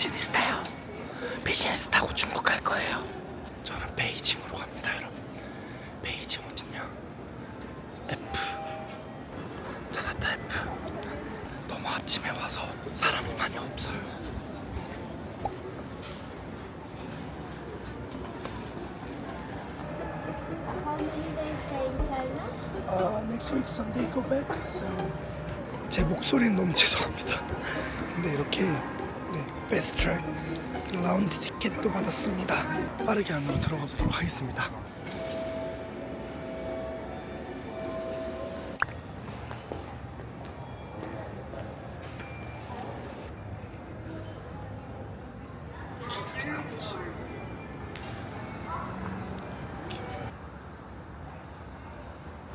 비즈니스 타요. 비즈니스 타고 중국 갈 거예요. 저는 베이징으로 갑니다, 여러분. 베이징 어딨냐? F. 자사타 F. 너무 아침에 와서 사람이 많이 없어요. How many days stay in China? Next week Sunday go back. So 제 목소리는 너무 죄송합니다. 근데 이렇게 패스트 트랙 라운드 티켓도 받았습니다. 빠르게 안으로 들어가 보도록 하겠습니다.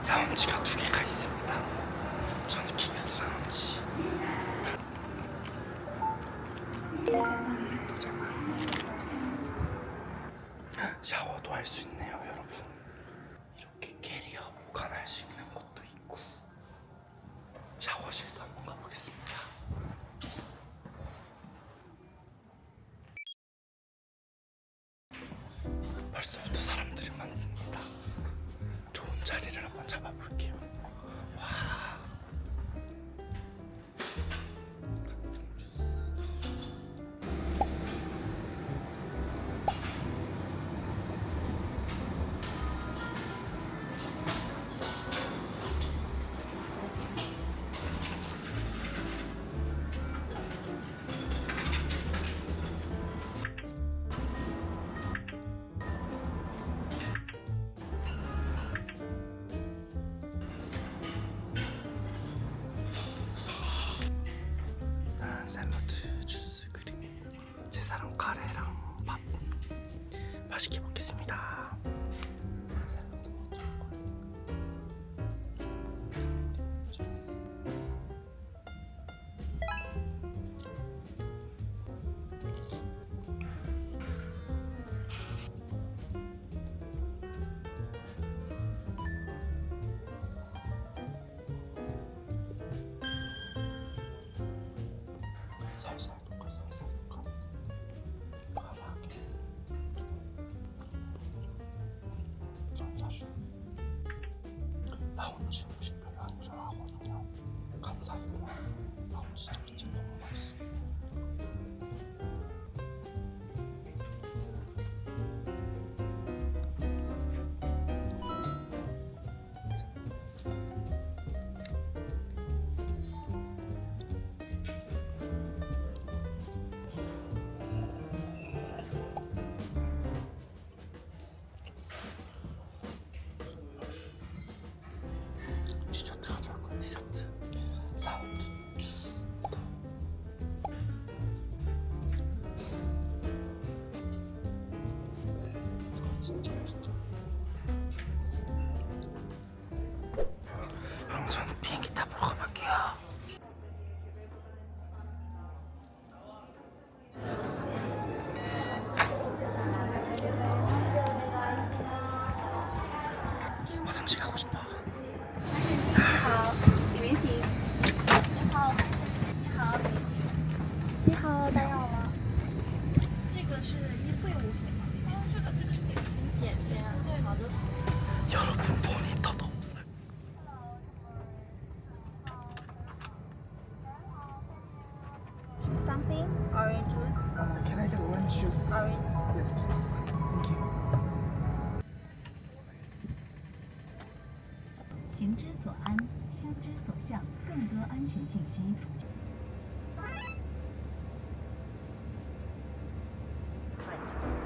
라운지가 두 개가 있습니다. 저는 킥스 라운지. 샤워도 할 수 있네요, 여러분. 이렇게 캐리어 보관할 수 있는 것도 있고. 샤워실도 한번 가보겠습니다. 벌써부터 사람들이 많습니다. 좋은 자리를 한번 잡아볼게요. 와. 샐러드, 주스, 그리고 제 사랑 카레랑 밥 맛있게 먹겠습니다. 샐러드 먼저 먹어요. 살살 녹아, 살살 녹아. 과하게. 전 사실 라운지 음식 별로 안 좋아하거든요. 간사이고 라운지 자리집 너무 맛있어. 디저트 가져올 거야, 디저트. 라운드 2. 진짜 맛있죠? 그럼 전 비행기 타보러 가볼게요. 화장실 가고 싶어. 好，里面请。你好，你好，你好，打扰了。这个是1岁5天。这个是点心。点心啊。对，好的。 여러분 모니터도 없어요. Something orange juice. Can I get orange juice? Orange. Yes, please. Thank you. 行之所安，修之所向，更多安全信息。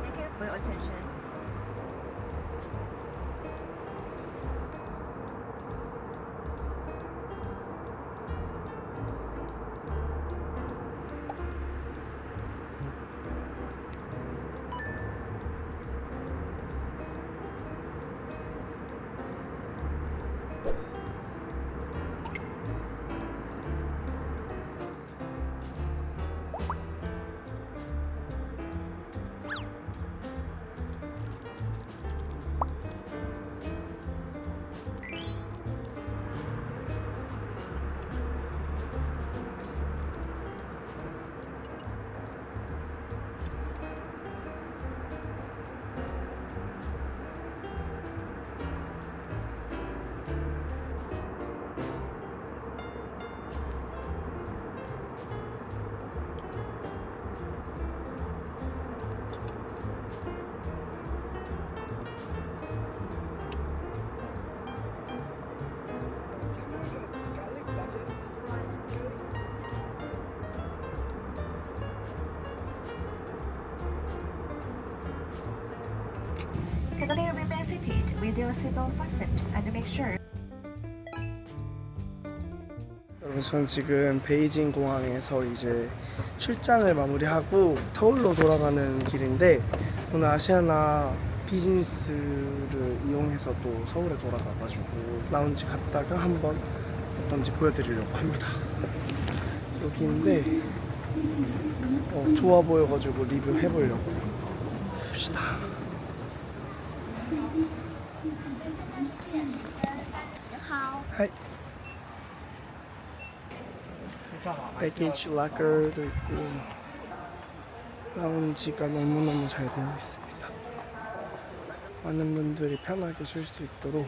Thank you for your attention. Kindly remain seated with your seatbelt fastened and make sure. 여러분 전 지금 베이징 공항에서 이제 출장을 마무리하고 서울로 돌아가는 길인데 오늘 아시아나 비즈니스를 이용해서 또 서울에 돌아가가지고 라운지 갔다가 한번 어떤지 보여드리려고 합니다. 여기인데 좋아 보여가지고 리뷰해보려고 봅시다. 하이. 백에이지 락커도 있고 라운지가 너무너무 잘 되어 있습니다. 많은 분들이 편하게 쉴 수 있도록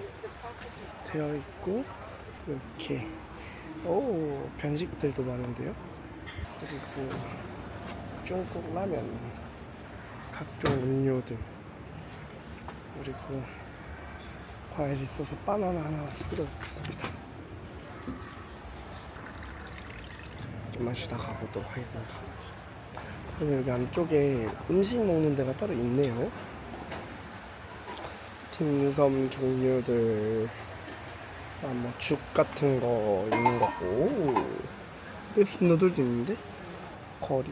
되어 있고 이렇게 간식들도 많은데요. 그리고 중국 라면, 각종 음료들, 그리고 과일 있어서 바나나 하나 뜯어먹겠습니다. 좀만 쉬다 가보도록 하겠습니다. 그리고 여기 안쪽에 음식 먹는 데가 따로 있네요. 딤섬 종류들, 뭐 죽 같은 거 있는 거고, 비프 누들도 있는데 거리.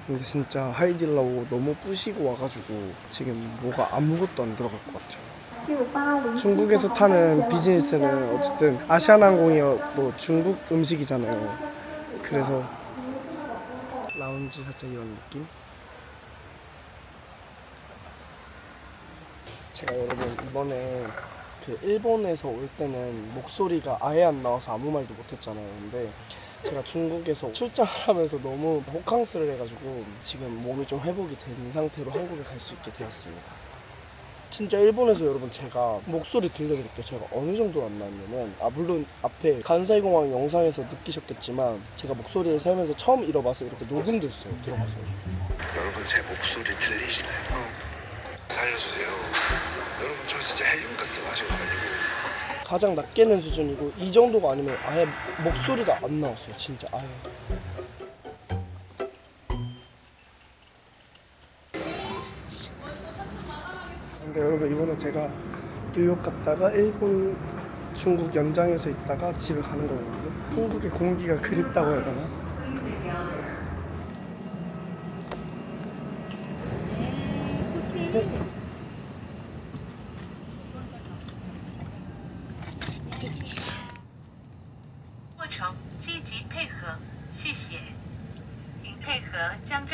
근데 진짜 하이딜라오 너무 부시고 와가지고 지금 뭐가 아무것도 안 들어갈 것 같아요. 중국에서 타는 비즈니스는 어쨌든 아시아나항공이어도 중국 음식이잖아요. 그래서 라운지 살짝 이런 느낌? 제가 여러분 이번에 그 일본에서 올 때는 목소리가 아예 안 나와서 아무 말도 못했잖아요. 근데 제가 중국에서 출장을 하면서 너무 호캉스를 해가지고 지금 몸이 좀 회복이 된 상태로 한국에 갈 수 있게 되었습니다. 진짜 일본에서 여러분 제가 목소리 들려드릴게요. 제가 어느 정도로 안 나왔냐면 물론 앞에 간사이공항 영상에서 느끼셨겠지만 제가 목소리를 살면서 처음 잃어봐서 이렇게 녹음도 했어요. 들어가서. 여러분 제 목소리 들리시나요? 살려주세요. 여러분 저 진짜 헬륨가스 마시고 다니고 가장 낮게는 수준이고 이 정도가 아니면 아예 목소리가 안 나왔어요. 진짜 아예. 근데 여러분 이번에 제가 뉴욕 갔다가 일본, 중국 연장에서 있다가 집에 가는 거거든요. 한국의 공기가 그립다고 해야 되나? 네. 过程积极配合，谢谢。请配合将